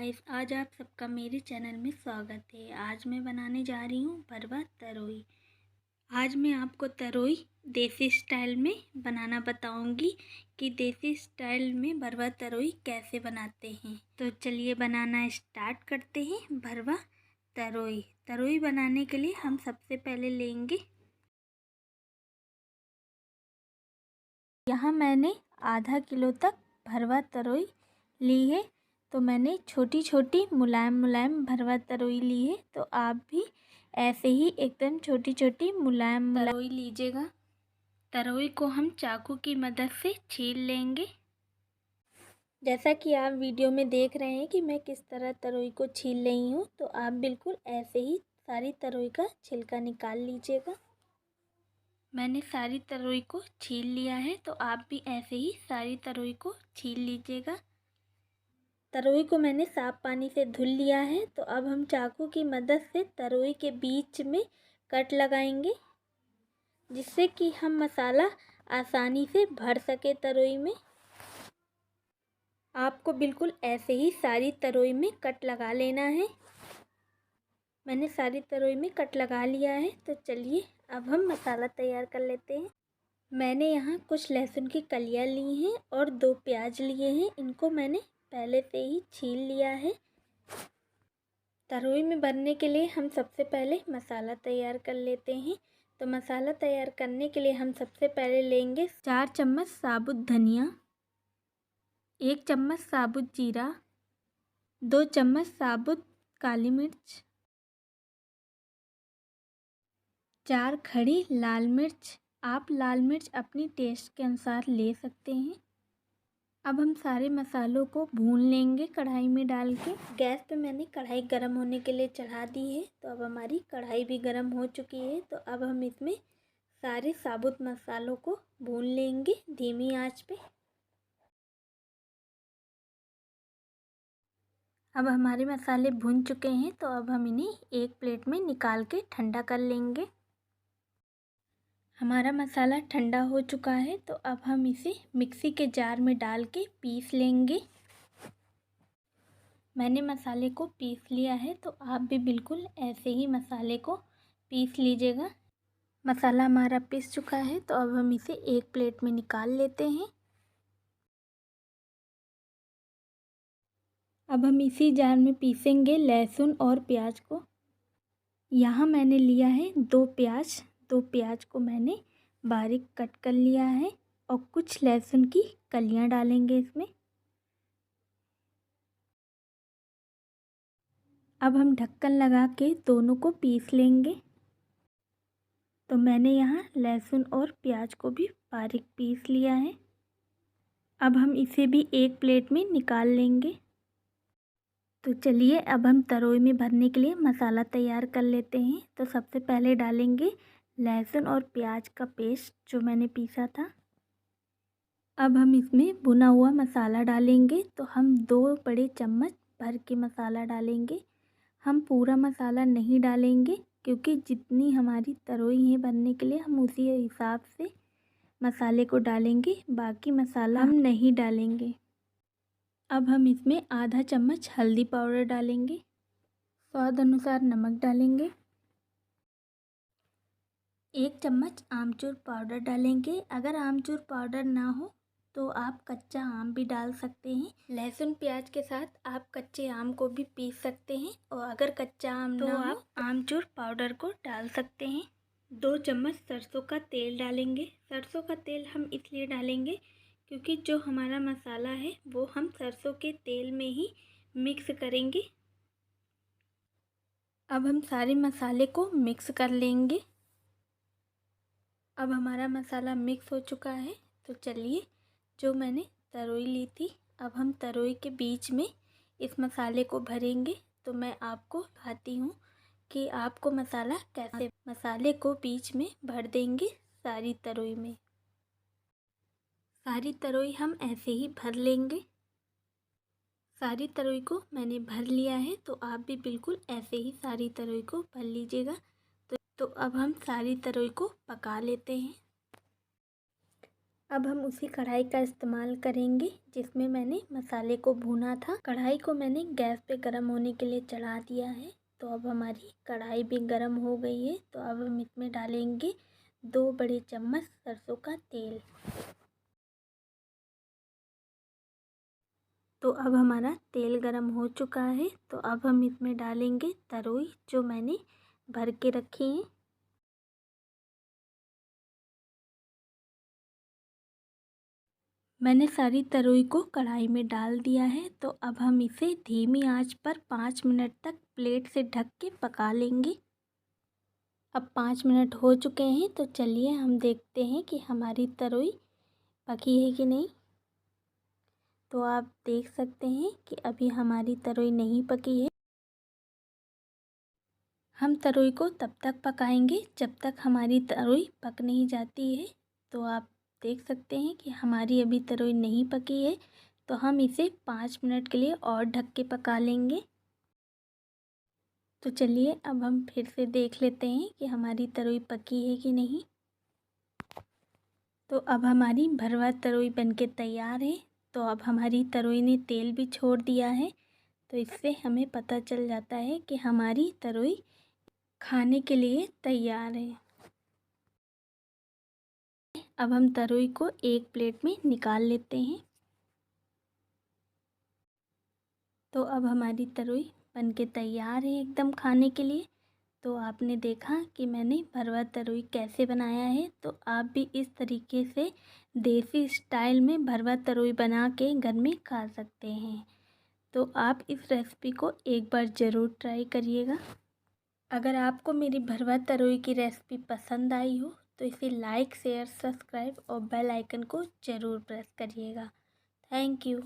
Guys, आज आप सबका मेरे चैनल में स्वागत है। आज मैं बनाने जा रही हूँ भरवा तरोई। आज मैं आपको तरोई देसी स्टाइल में बनाना बताऊंगी कि देसी स्टाइल में भरवा तरोई कैसे बनाते हैं। तो चलिए बनाना स्टार्ट करते हैं। भरवा तरोई बनाने के लिए हम सबसे पहले लेंगे, यहाँ मैंने आधा किलो तक भरवा तरोई ली है। तो मैंने छोटी छोटी मुलायम भरवा तरोई ली है। तो आप भी ऐसे ही एकदम छोटी छोटी मुलायम तरोई लीजिएगा। तरोई को हम चाकू की मदद से छील लेंगे। जैसा कि आप वीडियो में देख रहे हैं कि मैं किस तरह तरोई को छील रही हूँ, तो आप बिल्कुल ऐसे ही सारी तरोई का छिलका निकाल लीजिएगा। मैंने सारी तरोई को छील लिया है, तो आप भी ऐसे ही सारी तरोई को छील लीजिएगा। तरोई को मैंने साफ पानी से धुल लिया है। तो अब हम चाकू की मदद से तरोई के बीच में कट लगाएंगे, जिससे कि हम मसाला आसानी से भर सके तरोई में। आपको बिल्कुल ऐसे ही सारी तरोई में कट लगा लेना है। मैंने सारी तरोई में कट लगा लिया है। तो चलिए अब हम मसाला तैयार कर लेते हैं। मैंने यहाँ कुछ लहसुन की कलियाँ ली हैं और 2 प्याज लिए हैं। इनको मैंने पहले से ही छील लिया है। तरोई में भरने के लिए हम सबसे पहले मसाला तैयार कर लेते हैं। तो मसाला तैयार करने के लिए हम सबसे पहले लेंगे 4 चम्मच साबुत धनिया, 1 चम्मच साबुत जीरा, 2 चम्मच साबुत काली मिर्च, 4 खड़ी लाल मिर्च। आप लाल मिर्च अपनी टेस्ट के अनुसार ले सकते हैं। अब हम सारे मसालों को भून लेंगे कढ़ाई में डाल के। गैस पे मैंने कढ़ाई गर्म होने के लिए चढ़ा दी है। तो अब हमारी कढ़ाई भी गर्म हो चुकी है। तो अब हम इसमें सारे साबुत मसालों को भून लेंगे धीमी आंच पे। अब हमारे मसाले भून चुके हैं। तो अब हम इन्हें एक प्लेट में निकाल के ठंडा कर लेंगे। हमारा मसाला ठंडा हो चुका है। तो अब हम इसे मिक्सी के जार में डाल के पीस लेंगे। मैंने मसाले को पीस लिया है। तो आप भी बिल्कुल ऐसे ही मसाले को पीस लीजिएगा। मसाला हमारा पीस चुका है। तो अब हम इसे एक प्लेट में निकाल लेते हैं। अब हम इसी जार में पीसेंगे लहसुन और प्याज को। यहाँ मैंने लिया है 2 प्याज। 2 प्याज को मैंने बारीक कट कर लिया है और कुछ लहसुन की कलियाँ डालेंगे इसमें। अब हम ढक्कन लगा के दोनों को पीस लेंगे। तो मैंने यहाँ लहसुन और प्याज को भी बारीक पीस लिया है। अब हम इसे भी एक प्लेट में निकाल लेंगे। तो चलिए अब हम तरोई में भरने के लिए मसाला तैयार कर लेते हैं। तो सबसे पहले डालेंगे लहसुन और प्याज का पेस्ट जो मैंने पीसा था। अब हम इसमें भुना हुआ मसाला डालेंगे। तो हम 2 बड़े चम्मच भर के मसाला डालेंगे। हम पूरा मसाला नहीं डालेंगे, क्योंकि जितनी हमारी तरोई है बनने के लिए हम उसी हिसाब से मसाले को डालेंगे। बाकी मसाला हम नहीं डालेंगे। अब हम इसमें आधा चम्मच हल्दी पाउडर डालेंगे। स्वाद अनुसार नमक डालेंगे। 1 चम्मच आमचूर पाउडर डालेंगे। अगर आमचूर पाउडर ना हो तो आप कच्चा आम भी डाल सकते हैं। लहसुन प्याज के साथ आप कच्चे आम को भी पीस सकते हैं, और अगर कच्चा आम ना हो आप आमचूर पाउडर को डाल सकते हैं। 2 चम्मच सरसों का तेल डालेंगे। सरसों का तेल हम इसलिए डालेंगे क्योंकि जो हमारा मसाला है वो हम सरसों के तेल में ही मिक्स करेंगे। अब हम सारे मसाले को मिक्स कर लेंगे। अब हमारा मसाला मिक्स हो चुका है। तो चलिए जो मैंने तरोई ली थी, अब हम तरोई के बीच में इस मसाले को भरेंगे। तो मैं आपको बताती हूँ कि आपको मसाला कैसे, मसाले को बीच में भर देंगे सारी तरोई में। सारी तरोई हम ऐसे ही भर लेंगे। सारी तरोई को मैंने भर लिया है। तो आप भी बिल्कुल ऐसे ही सारी तरोई को भर लीजिएगा। तो अब हम सारी तरोई को पका लेते हैं। अब हम उसी कढ़ाई का इस्तेमाल करेंगे जिसमें मैंने मसाले को भूना था। कढ़ाई को मैंने गैस पे गर्म होने के लिए चढ़ा दिया है। तो अब हमारी कढ़ाई भी गर्म हो गई है। तो अब हम इसमें डालेंगे 2 बड़े चम्मच सरसों का तेल। तो अब हमारा तेल गरम हो चुका है। तो अब हम इसमें डालेंगे तरोई जो मैंने भर के रखी है। मैंने सारी तरोई को कढ़ाई में डाल दिया है। तो अब हम इसे धीमी आंच पर 5 मिनट तक प्लेट से ढक के पका लेंगे। अब 5 मिनट हो चुके हैं। तो चलिए हम देखते हैं कि हमारी तरोई पकी है कि नहीं। तो आप देख सकते हैं कि अभी हमारी तरोई नहीं पकी है। हम तरोई को तब तक पकाएंगे जब तक हमारी तरोई पक नहीं जाती है। तो आप देख सकते हैं कि हमारी अभी तरोई नहीं पकी है। तो हम इसे 5 मिनट के लिए और ढक के पका लेंगे। तो चलिए अब हम फिर से देख लेते हैं कि हमारी तरोई पकी है कि नहीं। तो अब हमारी भरवा तरोई बनके तैयार है। तो अब हमारी तरोई ने तेल भी छोड़ दिया है। तो इससे हमें पता चल जाता है कि हमारी तरोई खाने के लिए तैयार है। अब हम तरोई को एक प्लेट में निकाल लेते हैं। तो अब हमारी तरोई बनके तैयार है एकदम खाने के लिए। तो आपने देखा कि मैंने भरवा तरोई कैसे बनाया है। तो आप भी इस तरीके से देसी स्टाइल में भरवा तरोई बना के घर में खा सकते हैं। तो आप इस रेसिपी को एक बार ज़रूर ट्राई करिएगा। अगर आपको मेरी भरवा तरोई की रेसिपी पसंद आई हो तो इसे लाइक, शेयर, सब्सक्राइब और बेल आइकन को ज़रूर प्रेस करिएगा। Thank you.